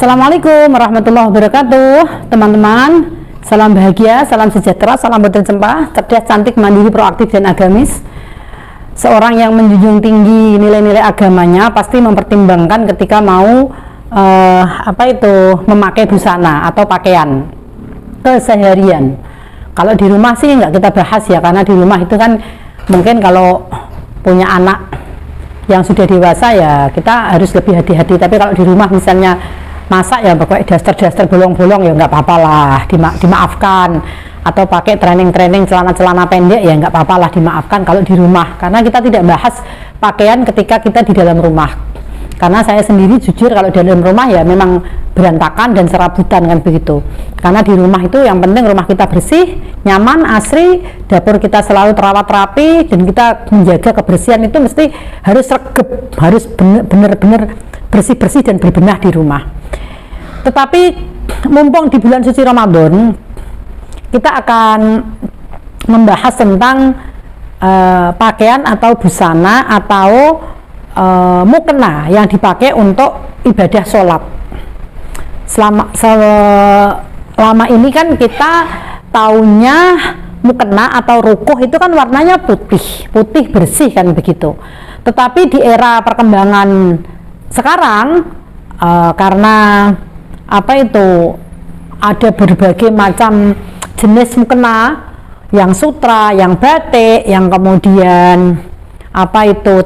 Assalamualaikum warahmatullahi wabarakatuh, teman-teman. Salam bahagia, salam sejahtera, salam bercempah, cerdas, cantik, mandiri, proaktif, dan agamis. Seorang yang menjunjung tinggi nilai-nilai agamanya pasti mempertimbangkan ketika mau memakai busana atau pakaian keseharian. Kalau di rumah sih nggak kita bahas ya, karena di rumah itu kan mungkin kalau punya anak yang sudah dewasa ya kita harus lebih hati-hati. Tapi kalau di rumah misalnya masak ya pakai daster bolong-bolong ya nggak apa-apa lah, dimaafkan. Atau pakai training celana-celana pendek ya nggak apa-apa lah, dimaafkan kalau di rumah, karena kita tidak bahas pakaian ketika kita di dalam rumah. Karena saya sendiri jujur kalau di dalam rumah ya memang berantakan dan serabutan kan begitu. Karena di rumah itu yang penting rumah kita bersih, nyaman, asri, dapur kita selalu terawat rapi, dan kita menjaga kebersihan itu mesti harus regep, harus benar-benar bersih-bersih dan berbenah di rumah. Tetapi mumpung di bulan suci Ramadan, kita akan membahas tentang pakaian atau busana atau mukena yang dipakai untuk ibadah sholat. Selama ini kan kita taunya mukena atau rukuh itu kan warnanya putih bersih kan begitu. Tetapi di era perkembangan sekarang karena ada berbagai macam jenis mukena, yang sutra, yang batik, yang kemudian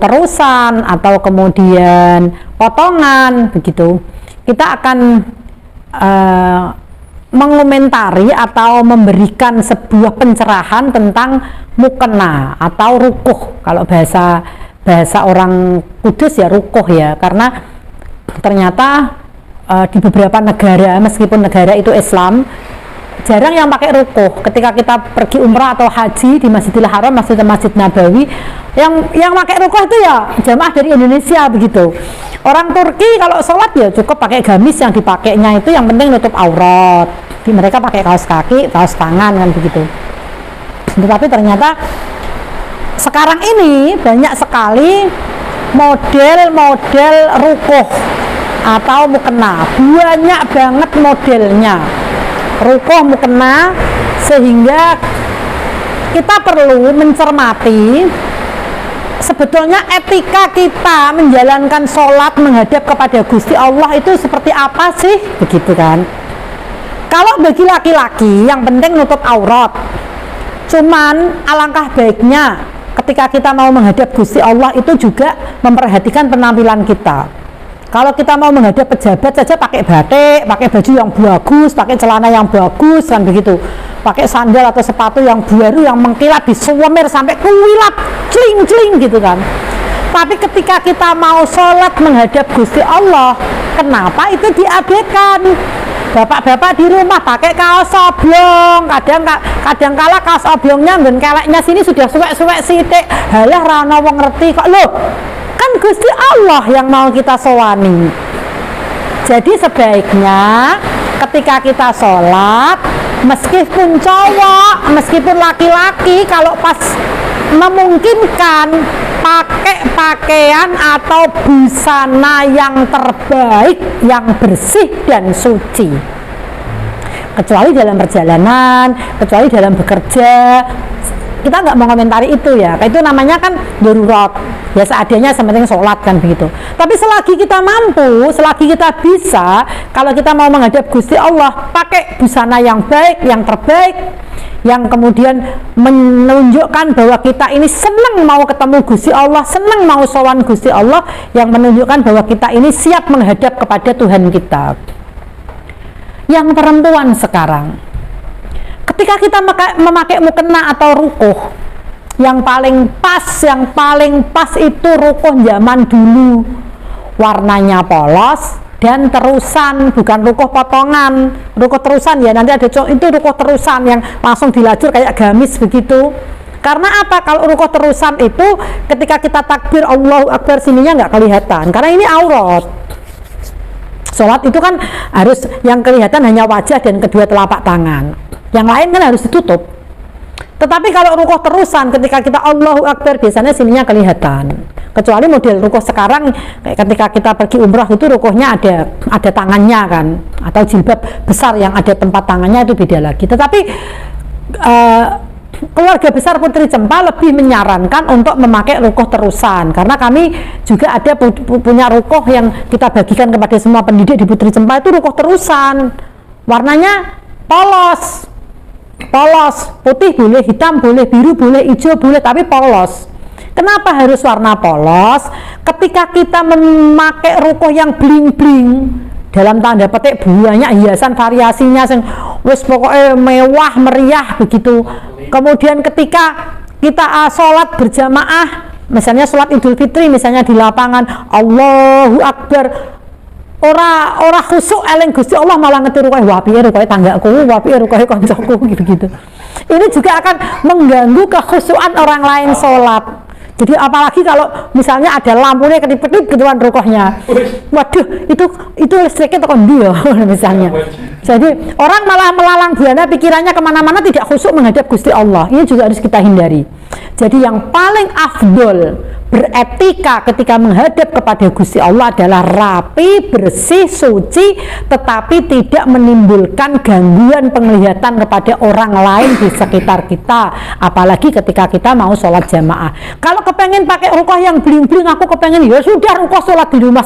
terusan atau kemudian potongan begitu. Kita akan mengomentari atau memberikan sebuah pencerahan tentang mukena atau rukuh. Kalau bahasa orang Kudus ya rukuh ya, karena ternyata di beberapa negara, meskipun negara itu Islam, jarang yang pakai rukuh. Ketika kita pergi umrah atau haji di Masjidil Haram, Masjid Nabawi, yang pakai rukuh itu ya jamaah dari Indonesia begitu. Orang Turki kalau sholat ya cukup pakai gamis, yang dipakainya itu yang penting nutup aurat. Mereka pakai kaos kaki, kaos tangan kan begitu. Tetapi ternyata sekarang ini banyak sekali model-model rukuh atau mukena, banyak banget modelnya rukuh mukena, sehingga kita perlu mencermati sebetulnya etika kita menjalankan sholat menghadap kepada Gusti Allah itu seperti apa sih begitu kan. Kalau bagi laki-laki yang penting nutup aurat, cuman alangkah baiknya ketika kita mau menghadap Gusti Allah itu juga memperhatikan penampilan kita. Kalau kita mau menghadap pejabat saja pakai batik, pakai baju yang bagus, pakai celana yang bagus kan begitu, pakai sandal atau sepatu yang baru yang mengkilat, disuwemir sampai kuilat, celing gitu kan. Tapi ketika kita mau sholat menghadap Gusti Allah, kenapa itu diabaikan? Bapak-bapak di rumah pakai kaos oblong, kadang kala kaos oblongnya dan keleknya sini sudah suwek-suwek sithik, halah rana wong ngerti kok loh. Kan Gusti Allah yang mau kita sowani. Jadi sebaiknya ketika kita sholat, meskipun cowok, meskipun laki-laki, kalau pas memungkinkan pakai pakaian atau busana yang terbaik, yang bersih dan suci. Kecuali dalam perjalanan, kecuali dalam bekerja, kita nggak mau komentari itu ya, itu namanya kan darurat ya, seadanya sementing sholat kan begitu. Tapi selagi kita mampu, selagi kita bisa, kalau kita mau menghadap Gusti Allah, pakai busana yang baik, yang terbaik, yang kemudian menunjukkan bahwa kita ini senang mau ketemu Gusti Allah, senang mau sowan Gusti Allah, yang menunjukkan bahwa kita ini siap menghadap kepada Tuhan kita. Yang perempuan sekarang, ketika kita memakai mukena atau rukuh, yang paling pas itu rukuh zaman dulu, warnanya polos dan terusan, bukan rukuh potongan. Rukuh terusan ya nanti ada itu rukuh terusan yang langsung dilajur kayak gamis begitu. Karena apa? Kalau rukuh terusan itu ketika kita takbir Allahu Akbar, sininya nggak kelihatan karena ini aurat. Sholat itu kan harus yang kelihatan hanya wajah dan kedua telapak tangan, yang lain kan harus ditutup. Tetapi kalau rukuh terusan, ketika kita Allahu Akbar, biasanya sininya kelihatan. kecuali model rukoh sekarang kayak ketika kita pergi umroh itu rukohnya ada tangannya kan, atau jilbab besar yang ada tempat tangannya, itu beda lagi. Tetapi keluarga besar Putri Cempa lebih menyarankan untuk memakai rukoh terusan, karena kami juga ada punya rukoh yang kita bagikan kepada semua pendidik di Putri Cempa, itu rukoh terusan, warnanya polos, putih boleh, hitam boleh, biru boleh, hijau boleh, tapi polos. Kenapa harus warna polos? Ketika kita memakai rukoh yang bling-bling, dalam tanda petik banyak hiasan variasinya wis pokoknya mewah meriah begitu. Kemudian ketika kita sholat berjamaah, misalnya sholat Idul Fitri misalnya di lapangan, Allahu Akbar, ora khusuk eling Gusti Allah, malah ngetir rukohe, wah piye rukohe tanggaku, wah piye rukohe koncoku, gitu-gitu. Ini juga akan mengganggu kekhusyukan orang lain sholat. Jadi apalagi kalau misalnya ada lampunya kedip-kedip gituan rukohnya, waduh itu listriknya tekan dia misalnya. Jadi orang malah melalang buana pikirannya kemana-mana, tidak khusyuk menghadap Gusti Allah. Ini juga harus kita hindari. Jadi yang paling afdol beretika ketika menghadap kepada Gusti Allah adalah rapi, bersih, suci, tetapi tidak menimbulkan gangguan penglihatan kepada orang lain di sekitar kita, apalagi ketika kita mau sholat jamaah. Kalau kepengen pakai rukoh yang bling-bling, aku kepengen, ya sudah rukoh sholat di rumah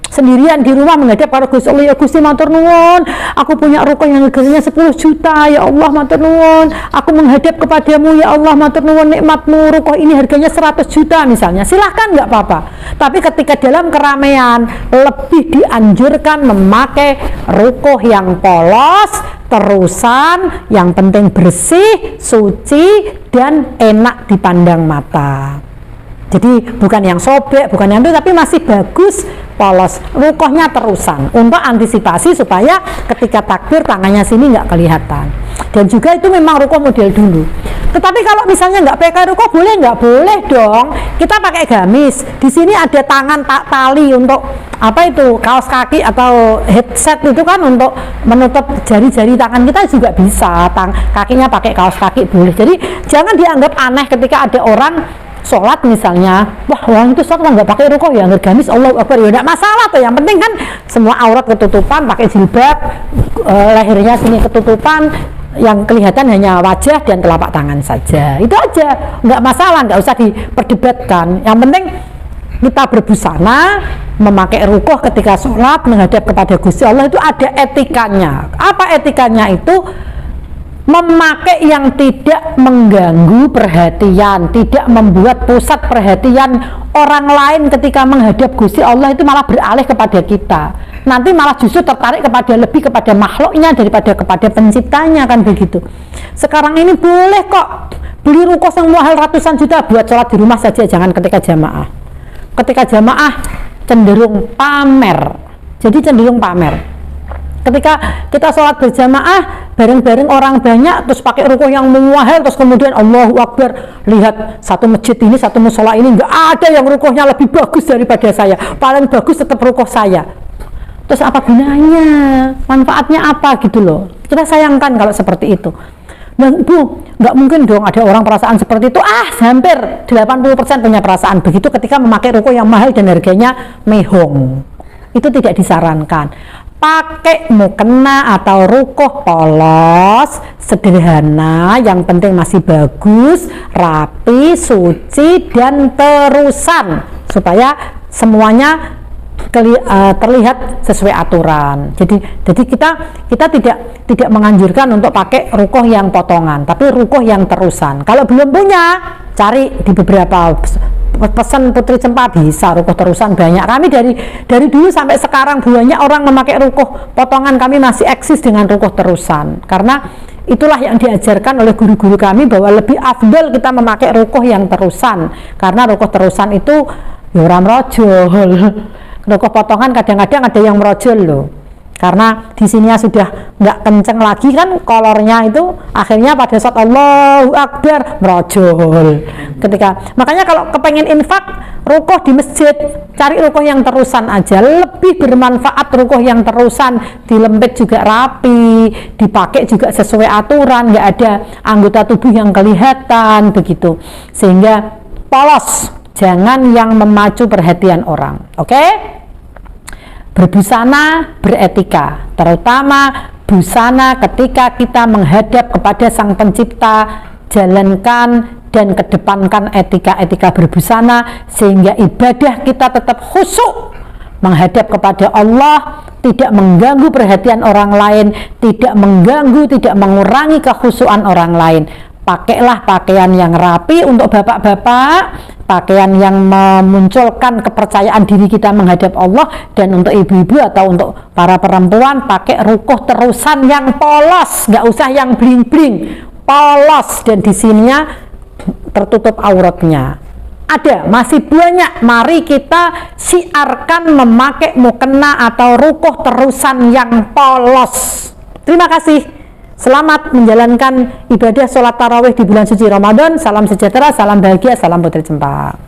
sendirian di rumah menghadap pada Gusti Allah. Ya Gusti matur nuwun, aku punya rukoh yang harganya 10 juta, ya Allah matur nuwun, aku menghadap kepadamu ya Allah matur nuwun nikmatmu, rukoh ini harganya 100 juta misalnya, silahkan, nggak apa-apa. Tapi ketika dalam keramaian lebih dianjurkan memakai rukoh yang polos, terusan, yang penting bersih, suci, dan enak dipandang mata. Jadi bukan yang sobek, bukan yang itu, tapi masih bagus, polos, rukohnya terusan, untuk antisipasi supaya ketika takbir tangannya sini nggak kelihatan. Dan juga itu memang rukoh model dulu. Tetapi kalau misalnya nggak pakai rukoh, boleh nggak? Boleh dong. Kita pakai gamis. Di sini ada tangan tali untuk apa itu, kaos kaki atau headset itu kan untuk menutup jari-jari tangan kita juga bisa. Kakinya pakai kaos kaki boleh. Jadi jangan dianggap aneh ketika ada orang sholat misalnya, wah orang itu sholat nggak pakai rukoh ya, nggak gamis, Allahu Akbar, ya nggak masalah tuh. Yang penting kan semua aurat ketutupan, pakai jilbab, lehernya sini ketutupan, yang kelihatan hanya wajah dan telapak tangan saja, itu aja, nggak masalah, nggak usah diperdebatkan. Yang penting kita berbusana, memakai rukoh ketika sholat menghadap kepada Gusti Allah itu ada etikanya. Apa etikanya itu? Memakai yang tidak mengganggu perhatian, tidak membuat pusat perhatian orang lain ketika menghadap Gusti Allah, itu malah beralih kepada kita. Nanti malah justru tertarik lebih kepada makhluknya daripada kepada penciptanya, kan begitu. Sekarang ini boleh kok beli rukoh yang mahal ratusan juta buat sholat di rumah saja, jangan ketika jamaah. Ketika jamaah cenderung pamer, jadi cenderung pamer. Ketika kita sholat berjamaah bareng-bareng orang banyak, terus pakai rukoh yang mahal, terus kemudian Allahu Akbar, lihat satu masjid ini, satu musola ini nggak ada yang rukohnya lebih bagus daripada saya, paling bagus tetap rukoh saya. Terus apa gunanya? Manfaatnya apa gitu loh? Kita sayangkan kalau seperti itu. Dan Bu, nggak mungkin dong ada orang perasaan seperti itu. Hampir 80% punya perasaan begitu ketika memakai rukoh yang mahal dan harganya mehong. Itu tidak disarankan. Pakai mukena atau rukoh polos, sederhana, yang penting masih bagus, rapi, suci, dan terusan, supaya semuanya terlihat sesuai aturan. Jadi kita tidak menganjurkan untuk pakai rukoh yang potongan, tapi rukoh yang terusan. Kalau belum punya, cari di beberapa pesan Putri Cempa bisa rukoh terusan banyak. Kami dari dulu sampai sekarang banyak orang memakai rukoh potongan, kami masih eksis dengan rukoh terusan, karena itulah yang diajarkan oleh guru-guru kami bahwa lebih afdol kita memakai rukoh yang terusan, karena rukoh terusan itu ya ora merojol. Rukoh potongan kadang-kadang ada yang merojol loh, karena di sininya sudah nggak kenceng lagi kan kolornya itu, akhirnya pada saat Allahu Akbar merojol. Makanya kalau kepengen infak rukoh di masjid, cari rukoh yang terusan aja, lebih bermanfaat rukoh yang terusan, dilempit juga rapi, dipakai juga sesuai aturan, nggak ada anggota tubuh yang kelihatan begitu, sehingga polos, jangan yang memacu perhatian orang. Oke? Berbusana beretika, terutama busana ketika kita menghadap kepada Sang Pencipta. Jalankan dan kedepankan etika-etika berbusana sehingga ibadah kita tetap khusyuk menghadap kepada Allah, tidak mengganggu perhatian orang lain, tidak mengganggu, tidak mengurangi kekhusyuan orang lain. Pakailah pakaian yang rapi untuk bapak-bapak, pakaian yang memunculkan kepercayaan diri kita menghadap Allah, dan untuk ibu-ibu atau untuk para perempuan pakai rukuh terusan yang polos, nggak usah yang bling-bling, polos, dan di sininya tertutup auratnya. Ada, masih banyak. Mari kita siarkan memakai mukena atau rukuh terusan yang polos. Terima kasih. Selamat menjalankan ibadah sholat tarawih di bulan suci Ramadan. Salam sejahtera, salam bahagia, salam putri cempa.